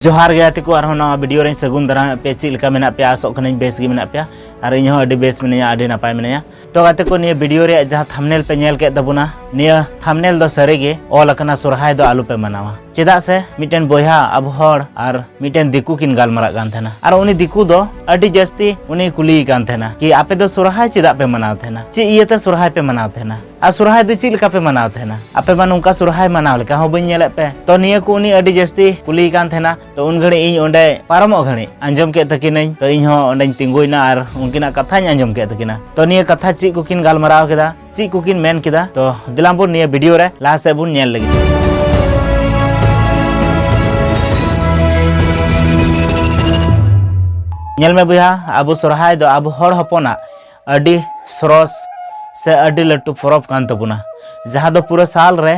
जोहार गया को नवा वीडियो रे सगुन दारा पे चिलका मेना पे आसोक कने बेस गे मेना पे और इन अडी बेस मिनिया अडी नापाय मिनिया तो गाते को निया वीडियो रे जहां थंबनेल पे नेल के दबुना निया थंबनेल दो सरेगे ऑल कना सुरहाय दो आलू पे मनावा चेदा से मिटेन बोया अब हर और मिटेन दिकु किन गालमरा कान थेना और उनी दिकु दो अडी जस्ती उनी कुली कान थेना कि आपे दो सुरहाय चेदा पे मनाव थेना चे इयते सुरहाय पे मनाव थेना आ सुरहाय दो चिलका पे मनाव थेना आपे मा नुका सुरहाय मनाव लेका हो बइन नेले पे तो निया को उनी अडी जस्ती कुली कान थेना तो उन घड़ी इन ओंडे पारमो घड़ी अंजम के तकिनई तो इन हो ओंडे तिंगुइना और उनकिना कथाñ अंजम के तकिना तो निया कथा ची को किन गालमराव केदा ची को किन मेन केदा तो दिलामपुर निया वीडियो रे लाहा से बुन नेल लगी नेल में बुया अब सुरहाय दो अब हर हपना अडी सरस से अडी लट्टू परब कान तबुना जहां दो पूरा साल रे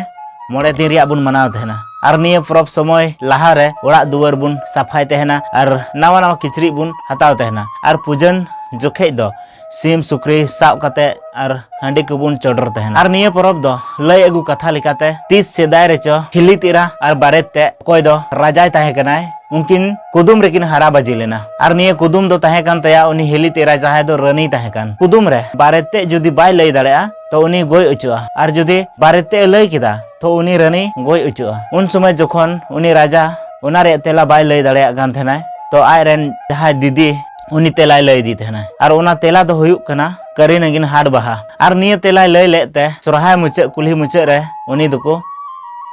मोड़े दिन रिया बुन मनाव थेना और निया परब समय लाहा रे ओड़ा दुआर बुन सफाई तहना और नवा नवा किचरी बुन हताव तहना और पूजन जोखे दो सीम सुक्री साव कते और हांडी को बुन चोडर तहना और निया परब दो लय अगु कथा लिकाते 30 सेदाय रे चो हिली तीरा और बारेते कोई दो राजाय ताहे कनाय उनकिन कुदुम रेकिन हारा बाजी लेना और निया कुदुम दो ताहे कान तया उनी हिली तेरा जाहे दो रनी ताहे कान कुदुम रे बारेते जुदी बाय लय दाड़ेया तो उनी गोय उचुआ और जुदी बारेते लय किदा तो उनी रनी गोय उचुआ उन समय जखन उनी राजा उना रे तेला बाय लय दाड़ेया कान थेनाय तो आय रेन जहाय दीदी उनी तेलाय लय दी थेना और उना तेला दो हुयुक कना करी नगिन हाड बहा और निया तेलाय लय लेते सुरहाय मुचे कुल्ही मुचे रे उनी दको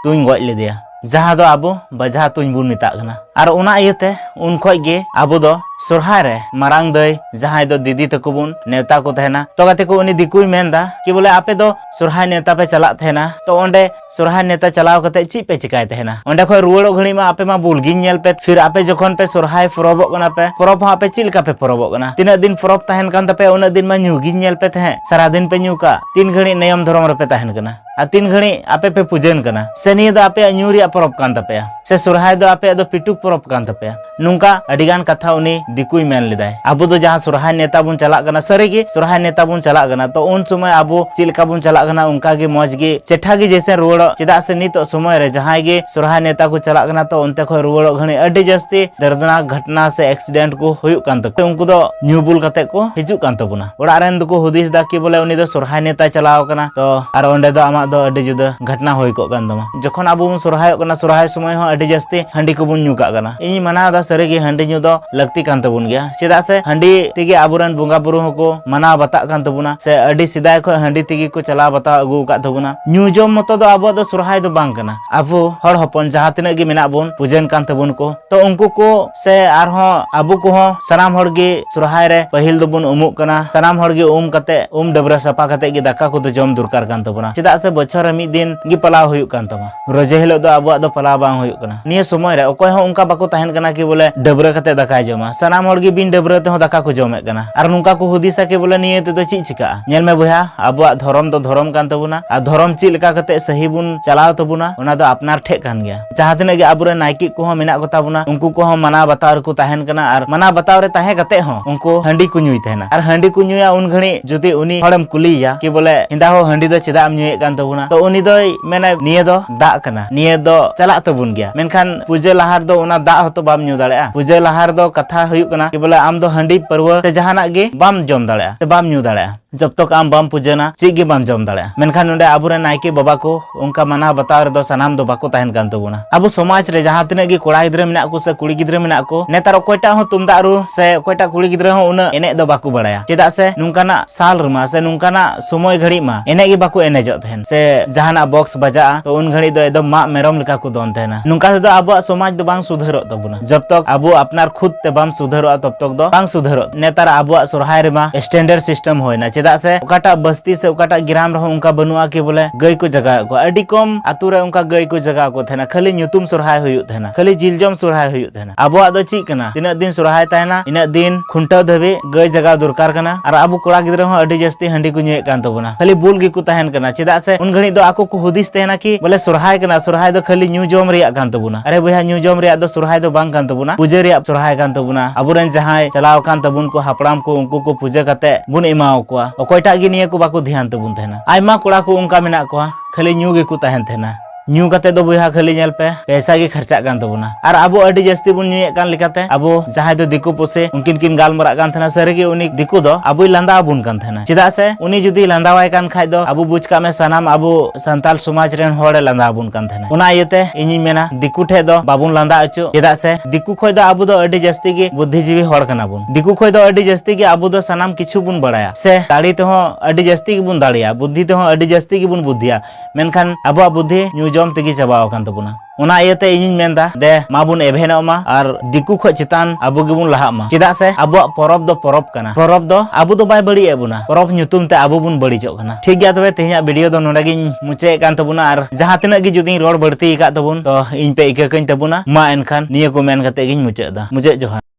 तुኝ गoj लेदिया जहां दो आबो बजा तुኝ बुन मिता कना और उना इयते उन खोय गे आबो दो सुरहाय रे मारांग दई जहां दो दीदी तको बुन नेता को तहना तो गाते को उनी दिकुय मेनदा कि बोले आपे दो सुरहाय नेता पे चला थेना तो ओंडे सुरहाय नेता चलाव कते ची पे चिकाय तहना ओंडे खोय रुवड़ो घणी मा आपे मा बुलगी नेल पे फिर आपे जखन पे सुरहाय परबो कना पे परब आपे चिलका पे परबो कना तीना दिन परब तहन कान तपे उना दिन मा न्यूगी नेल पे तहे सारा दिन पे न्यूका तीन घणी नियम धर्म रे पे तहन कना आ तीन घणी आपे पे पूजन कना से निया दो आपे न्यूरिया परब कान तपे से सुरहाय दो आपे दो पिटुक परब कान तपे नुंका अडिगान कथा उनी दिकुय मेन लेदाय आबो दो जहां सुरहाय नेता बुन चला कना सरेगी सुरहाय नेता बुन चला कना तो उन समय आबो चिलका बुन चला कना उनका गे मौज गे चेठा गे जैसे रुवड़ो चेदा से नितो समय रे जहां गे सुरहाय नेता को चला कना तो उनते खो रुवड़ो घणी अडी जस्ती दर्दनाक घटना से एक्सीडेंट को हुयुक कान तको उनको दो न्यूबुल कते को हिजुक कान तबुना ओड़ा रेन दको हुदिस दा कि बोले उनी दो सुरहाय नेता चलाव कना तो आर ओंडे दो आमा दो अडी जुदा घटना होय को कान दमा जखन आबो बुन सुरहाय कना सुरहाय समय हो अडी जस्ती हंडी को बुन न्यूका कना इ मना दा सरेगी हंडी न्यू दो लगती कान तबुन गया चेदा से हंडी तिगे आबुरन बुंगा बुरु हको मना बता कान तबुना से अडी सिदाय खो हंडी तिगे को चला बता अगु का तबुना न्यू जम मतो दो आबो दो सुरहाय दो बांग कना आबो हर हपन जहां तिना गे मेना बुन पूजन कान तबुन को तो उनको को से आरहो आबो को हो सनाम हर गे सुरहाय रे पहिल दो बुन उमुक कना सनाम हर गे कते डबरा सफा कते गे दाका को दो जम दुरकार कान तबुना चेदा से बछर मी दिन गे पलाव हुयुक कान तमा रोजे हिलो दो आबो दो पलाव बांग हुयुक कना निया समय रे ओकोय हो उनका बाको तहन कना कि बोले डबरा कते दाका जमा सनाम हर गे बिन डबरा ते हो दाका को जमे कना आर नुका को हुदिसा के बोले निये ते दो ची चिका नेल में बुया आबो धर्म दो धर्म कान तबुना आ धर्म ची लेका कते सही बुन चलाव तबुना ओना दो अपनार ठे कान गया जहां तिना गे आबुरे नाइकी को हो मेना को ताबुना उनको को हो मना बताव को तहन कना आर मना बताव रे ताहे कते हो उनको हंडी को न्यूई तहना आर हंडी को न्यूया उन घणी जुदी उनी हड़म कुलिया कि बोले हिंदा हो हंडी दो चेदा न्यूए कान तबुना तो उनी दो मेना निये दो दा कना निये दो चला तबुन गया मेनखान पूजा लहार दो ओना दा होतो बाम न्यू दाड़ेया पूजा लहार दो कथा हुयुक कना कि बोले आम दो हंडी परवा से जहाना गे बाम जम दाड़ेया से बाम न्यू दाड़ेया जब तक आम बाम पूजना चिगे बाम जम दाड़ेया मेनखान उंडे आबुरे नाइके बाबा को उनका मना बताव रे दो सनाम दो बाको तहन कान तबुना आबो समाज रे जहां तिना गे कोड़ा गिद्रा मेना को से कुड़ी गिद्रा मेना को नेतार कोयटा हो तुमदा रु से कोयटा कुड़ी गिद्रा हो उना एने दो बाको बड़ाया चेदा से नुंकाना साल रमा से नुंकाना समय घड़ी मा एने गे बाको एनेजो तहन से जहाना बॉक्स बजा तो उन घड़ी दो एकदम मा मेरम लेका को दोन तहना नुंका दो आबो समाज दो बांग सुधरो तबुना जब तक आबो अपनार खुद ते बाम सुधरो तब तक दो बांग सुधरो नेतार आबो सुरहाय रे मा स्टैंडर्ड सिस्टम होयना चेदा से ओकाटा बस्ती से ओकाटा गिराम रहो उनका बनुआ के बोले गई को जगह को अडी कम आतु रे उनका गई को जगह को थेना खाली न्यूतुम सुरहाय हुयुत थेना खाली जिलजम सुरहाय हुयुत थेना आबो दो ची कना तिना दिन सुरहाय तायना इना दिन खुंटा धबे गई जगह दरकार कना और आबो कोड़ा गिद्रा हो अडी जस्ती हंडी को न्यूए कान तबुना खाली बुल गे को तहन कना चेदा से उन घणी दो आको को हुदिस तहना कि बोले सुरहाय कना सुरहाय दो खाली न्यू जम रिया कान तबुना अरे भैया न्यू जम रिया दो सुरहाय दो बांग कान तबुना पूजा रिया सुरहाय कान तबुना आबुरेन जहाय चलाव कान तबुन को हापड़ाम को उनको को पूजा कते बुन इमाव कोआ ओकोयटा गे निया को बाको ध्यान तबुन तहना आयमा कोड़ा को उनका मेना कोआ खाली न्यू गे को तहन थेना ᱧᱩ ᱠᱟᱛᱮ ᱫᱚ ᱵᱚᱭᱦᱟ ᱠᱷᱟᱹᱞᱤ ᱧᱮल पे पैसा ᱜᱮ खर्चाᱜ ᱠᱟᱱ ᱛᱟᱵᱚᱱᱟ ᱟᱨ ᱟᱵᱚ ᱟᱹᱰᱤ ᱡᱟᱹᱥᱛᱤ ᱵᱚᱱ ᱧᱩᱭᱮᱫ ᱠᱟᱱ ᱞᱮᱠᱟᱛᱮ ᱟᱵᱚ ᱡᱟᱦᱟᱸᱭ ᱫᱚ ᱫᱤᱠᱩ ᱯᱩᱥᱤ उनकिन किन गालमराग कान थेना सारिगे उनी दिकु दो अबुई लांदा आबुन कान थेना चेदा से उनी जुदी लांदावाय कान खाय दो अबु बुझ का में सनाम अबु संताल समाज रेन होड़े लांदा आबुन कान थेना उना इयते इनी मेना दिकु ठे दो बाबुन लांदा अचु चेदा से दिकु खोय दो अबु दो अडी जस्ती गे बुद्धिजीवी होड़ कना बुन दिकु खोय दो अडी जस्ती गे अबु दो सनाम किछु बुन बड़ाया से दाड़ी ते हो अडी जस्ती गे बुन दाड़िया बुद्धि ते हो अडी जस्ती गे बुन बुद्धिया मेनखान अबु बुद्धि न्यू जम तेगी चबाव कान तबुना उना इयते इनिन मेनदा दे माबुन एभेनोग मा और दिकु खो चितान अबु गेबुन लाहाग मा चेदा से अबु परब दो परब कना परब दो अबु दो बाय बड़ी एबुना परब ᱧᱩᱛᱩᱢ তে अबु बुन बड़ीजोग कना ठीक गया तबे तेहिया वीडियो दो नोडे गिन मुचे कान तबुना और जहां तिना गी जुदी रोड बढ़ती का तबुन तो इन पे इका कइन तबुना मा एनखान निया को मेन कते गिन मुचे दा मुचे जोहार